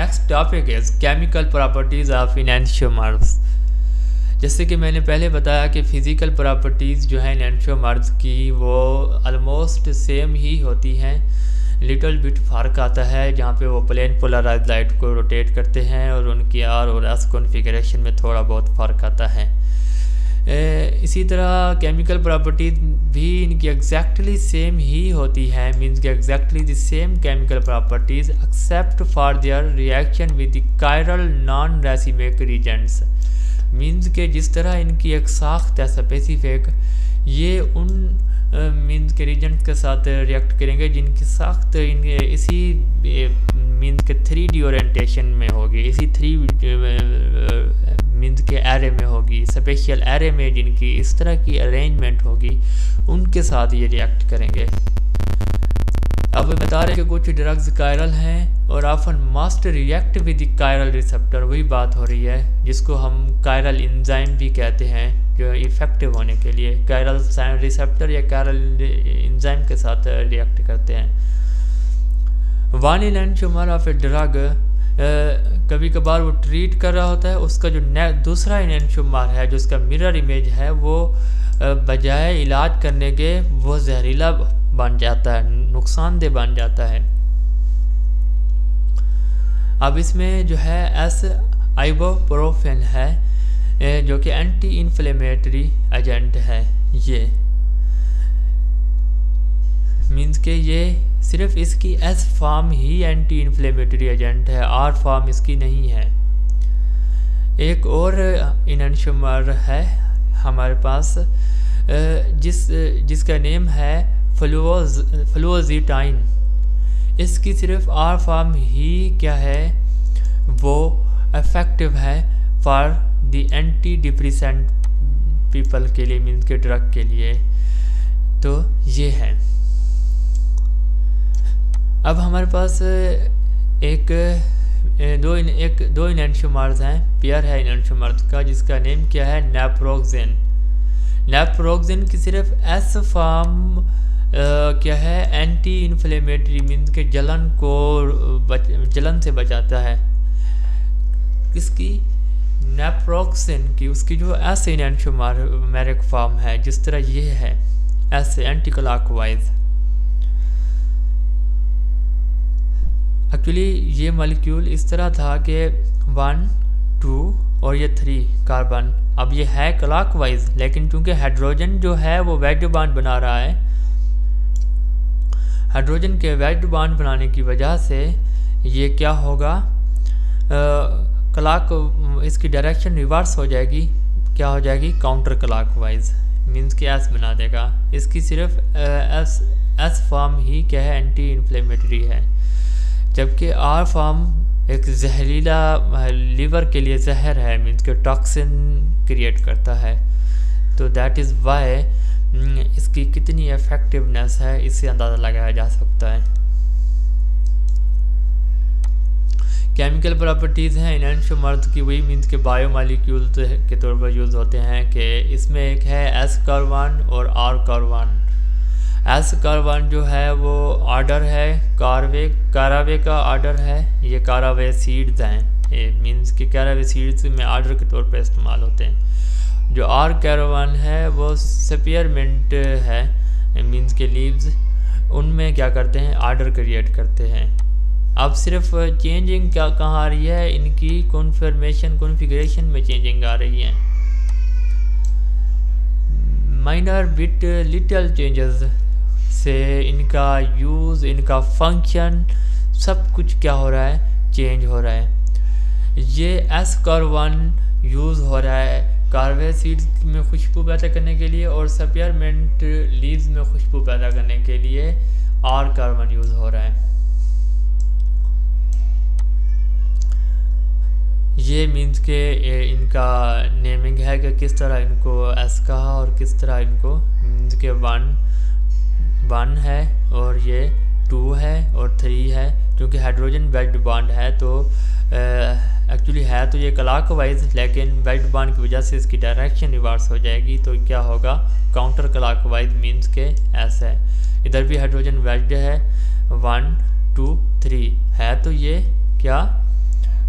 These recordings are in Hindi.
Next topic is chemical properties of enantiomers. जैसे कि मैंने पहले बताया कि फ़िज़िकल प्रॉपर्टीज़ जो हैं इनैंशियोमर्स की वो ऑलमोस्ट सेम ही होती हैं। लिटिल बिट फ़र्क आता है जहाँ पे वो प्लेन पोलराइज्ड लाइट को रोटेट करते हैं और उनकी आर और एस कॉन्फ़िगरेशन में थोड़ा बहुत फ़र्क आता है। इसी तरह केमिकल प्रॉपर्टीज भी इनकी एग्जैक्टली सेम ही होती है, मीन्स कि exactly the same chemical properties except for their reaction with the chiral non racemic reagents. Means के जिस तरह इनकी एक साख्त है स्पेसिफिक, ये उन मीन्स के रीजेंट्स के साथ रिएक्ट करेंगे जिनकी साख्त इनके इसी मीन्स के 3D ओरिएंटेशन में होगी, इसी 3 मीन्स के एरे में होगी, स्पेशल एरे में जिनकी इस तरह की अरेंजमेंट होगी उनके साथ ये रिएक्ट करेंगे। अब बता रहे हैं कि कुछ ड्रग्स कायरल हैं और often must react with chiral receptor, वही बात हो रही है जिसको हम कायरल एंजाइम भी कहते हैं, जो इफेक्टिव होने के लिए कायरल रिसेप्टर या कायरल एंजाइम के साथ रिएक्ट करते हैं। वन इनैंशियोमर ऑफ ए ड्रग कभी कभार वो ट्रीट कर रहा होता है, उसका जो दूसरा इनैंशियोमर है जो उसका मिरर इमेज है वो बजाय इलाज करने के वो जहरीला बन जाता है, नुकसानदेह बन जाता है। अब इसमें जो है एस आइबोप्रोफेन है जो कि एंटी इन्फ्लेमेटरी एजेंट है। ये मीन्स के ये सिर्फ इसकी एस फॉर्म ही एंटी इन्फ्लेमेटरी एजेंट है, आर फॉर्म इसकी नहीं है। एक और इनैंशियोमर है हमारे पास जिसका नेम है फ्लुओजीटाइन। इसकी सिर्फ आर फॉर्म ही क्या है, वो इफेक्टिव है for the anti depressant people के लिए, मीन्स के ड्रग के लिए। तो ये है। अब हमारे पास दो इनैंशियोमर्स हैं, पेयर है इनैंशियोमर्स का, जिसका नेम क्या है नेप्रोक्सेन। नेप्रोक्सेन की सिर्फ एस फॉर्म क्या है एंटी इन्फ्लेमेटरी, मीन्स के जलन से बचाता है। किसकी? नेप्रोक्सेन की। उसकी जो एस इनैंशियोमेरिक फॉर्म है जिस तरह ये है एस एंटी क्लॉकवाइज। एक्चुअली ये मॉलिक्यूल इस तरह था कि 1, 2 और ये 3 कार्बन, अब ये है क्लॉकवाइज, लेकिन चूंकि हाइड्रोजन जो है वो वेज बॉन्ड बना रहा है, हाइड्रोजन के वेज बॉन्ड बनाने की वजह से ये क्या होगा, इसकी डायरेक्शन रिवर्स हो जाएगी, क्या हो जाएगी, काउंटर क्लॉकवाइज, मीन्स कि एस बना देगा। इसकी सिर्फ एस फॉर्म ही क्या है एंटी इन्फ्लेमेटरी है, जबकि आर फॉर्म एक जहरीला लीवर के लिए जहर है, मीन्स के टॉक्सिन क्रिएट करता है। तो दैट इज़ वाई इसकी कितनी इफेक्टिवनेस है इससे अंदाज़ा लगाया जा सकता है। केमिकल प्रॉपर्टीज़ हैं इनैंशियोमर्स की, वही मीन्स के बायोमॉलिक्यूल के तौर पर यूज़ होते हैं कि इसमें एक है एस कार्बन और आर कार्बन। एस कार्बन जो है वो ऑर्डर है कारावे का ऑर्डर है, ये कारावे सीड्स हैं, ये मीन्स कि कारावे सीड्स में ऑर्डर के तौर पर इस्तेमाल होते हैं। जो आर कार्बन है वो स्पेयरमेंट है, मीन्स के लीव्स, उनमें क्या करते हैं ऑर्डर क्रिएट करते हैं। अब सिर्फ चेंजिंग क्या कहाँ आ रही है, इनकी कॉन्फ़िगरेशन में चेंजिंग आ रही है। माइनर बिट लिटिल चेंजेस से इनका यूज़, इनका फंक्शन, सब कुछ क्या हो रहा है, चेंज हो रहा है। ये एस कार्बन यूज़ हो रहा है कार्वे सीड्स में खुशबू पैदा करने के लिए, और स्पेयरमेंट लीव्स में खुशबू पैदा करने के लिए आर कार्बन यूज़ हो रहा है। ये मीन्स के इनका नेमिंग है कि किस तरह इनको एस कहा और किस तरह इनको, मीन्स के 1 है और ये 2 है और 3 है, क्योंकि हाइड्रोजन वेज बॉन्ड है तो एक्चुअली है तो ये क्लॉकवाइज, लेकिन वेज बॉन्ड की वजह से इसकी डायरेक्शन रिवर्स हो जाएगी, तो क्या होगा, काउंटर क्लॉकवाइज, मीन्स के एस है। इधर भी हाइड्रोजन वेज है, 1, 2, 3 है, तो ये क्या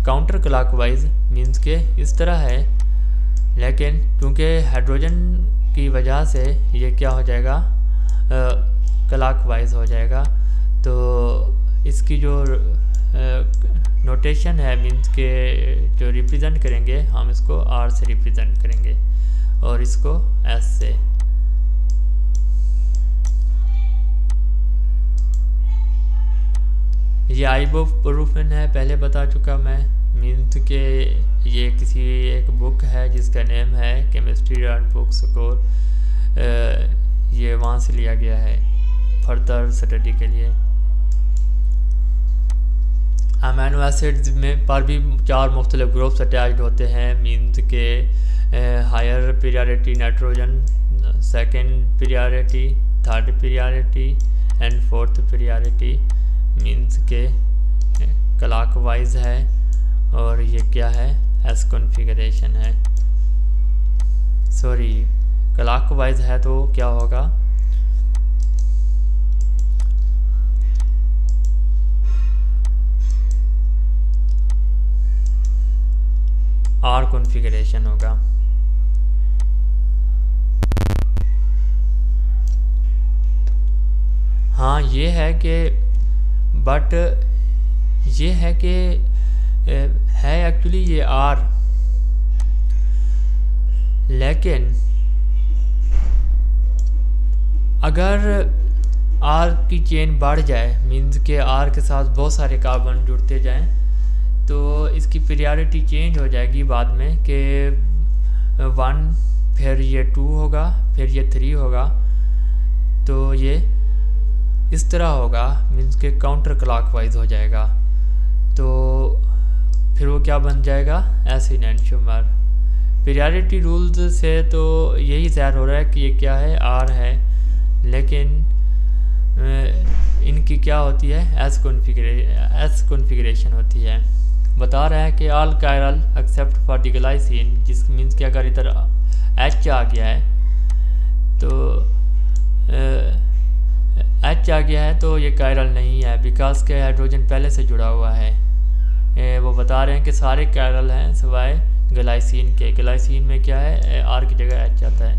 काउंटर क्लॉकवाइज मीन्स के इस तरह है, लेकिन क्योंकि हाइड्रोजन की वजह से ये क्या हो जाएगा, क्लॉकवाइज हो जाएगा। तो इसकी जो नोटेशन है मीन्स के जो रिप्रेजेंट करेंगे हम इसको आर से रिप्रेजेंट करेंगे और इसको एस से। ये आइबोप्रोफेन है, पहले बता चुका मैं। मीन्स के ये किसी एक बुक है जिसका नेम है केमिस्ट्री एंड बुक स्कोर, ये वहाँ से लिया गया है फर्दर स्टडी के लिए। अमीनो एसिड्स में पर भी 4 मुख्तलिफ ग्रुप्स अटैच्ड होते हैं। मीन्स के higher priority nitrogen, second priority, third priority and fourth priority. Means के क्लॉकवाइज है और ये क्या है, एस कॉन्फ़िगरेशन है। सॉरी, क्लॉकवाइज है तो क्या होगा, आर कॉन्फ़िगरेशन होगा। हाँ ये है कि बट ये है कि है एक्चुअली ये आर, लेकिन अगर आर की चेन बढ़ जाए, मीन्स के आर के साथ बहुत सारे कार्बन जुड़ते जाएं, तो इसकी प्रायोरिटी चेंज हो जाएगी बाद में कि 1, फिर ये 2 होगा, फिर ये 3 होगा। तो ये इस तरह होगा, मीन्स के काउंटर क्लॉकवाइज हो जाएगा। तो फिर वो क्या बन जाएगा, एस इनैंशियोमर। प्रायोरिटी रूल्स से तो यही ज़ाहिर हो रहा है कि ये क्या है, आर है, लेकिन इनकी क्या होती है, एस कॉन्फ़िगरेशन होती है। बता रहा है कि all chiral except for the glycine, जिस मीन्स कि अगर इधर एच आ गया है तो एच आ गया है तो ये कायरल नहीं है, बिकॉज के हाइड्रोजन पहले से जुड़ा हुआ है। वो बता रहे हैं कि सारे कायरल हैं सिवाय ग्लाइसिन के। ग्लाइसिन में क्या है, आर की जगह एच आता है।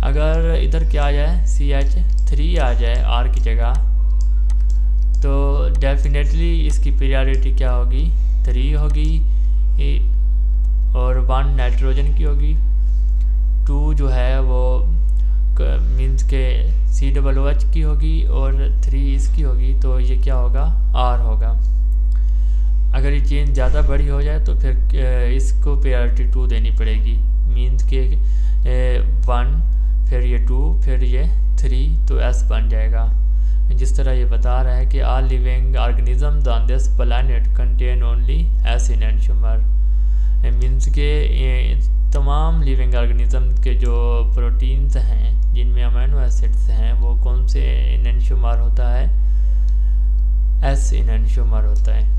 अगर इधर क्या आ जाए, CH3 आ जाए आर की जगह, तो डेफिनेटली इसकी प्रायोरिटी क्या होगी, 3 होगी और 1 नाइट्रोजन की होगी, 2 जो है वो मीन्स के COOH की होगी और 3 इसकी होगी। तो ये क्या होगा, R होगा। अगर ये चेन ज़्यादा बड़ी हो जाए तो फिर इसको प्रायोरिटी 2 देनी पड़ेगी। मीन्स के 1, फिर ये 2, फिर ये 3, तो S बन जाएगा। जिस तरह ये बता रहा है कि all living organisms on this planet contain only S enantiomer. Means के तमाम लिविंग ऑर्गेनिज्म के जो प्रोटीन्स हैं जिनमें अमीनो एसिड्स हैं वो कौन से इनैंशियोमर होता है, एस इनैंशियोमर होता है।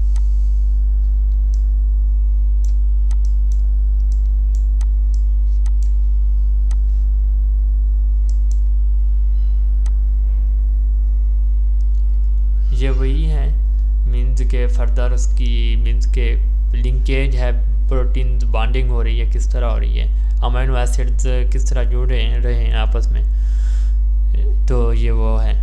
ये वही है, मीन्स के फर्दर उसकी मीन्स के लिंकेज है, प्रोटीन बॉन्डिंग हो रही है, किस तरह हो रही है, अमीनो एसिड्स किस तरह जुड़ रहे हैं आपस में, तो ये वो है।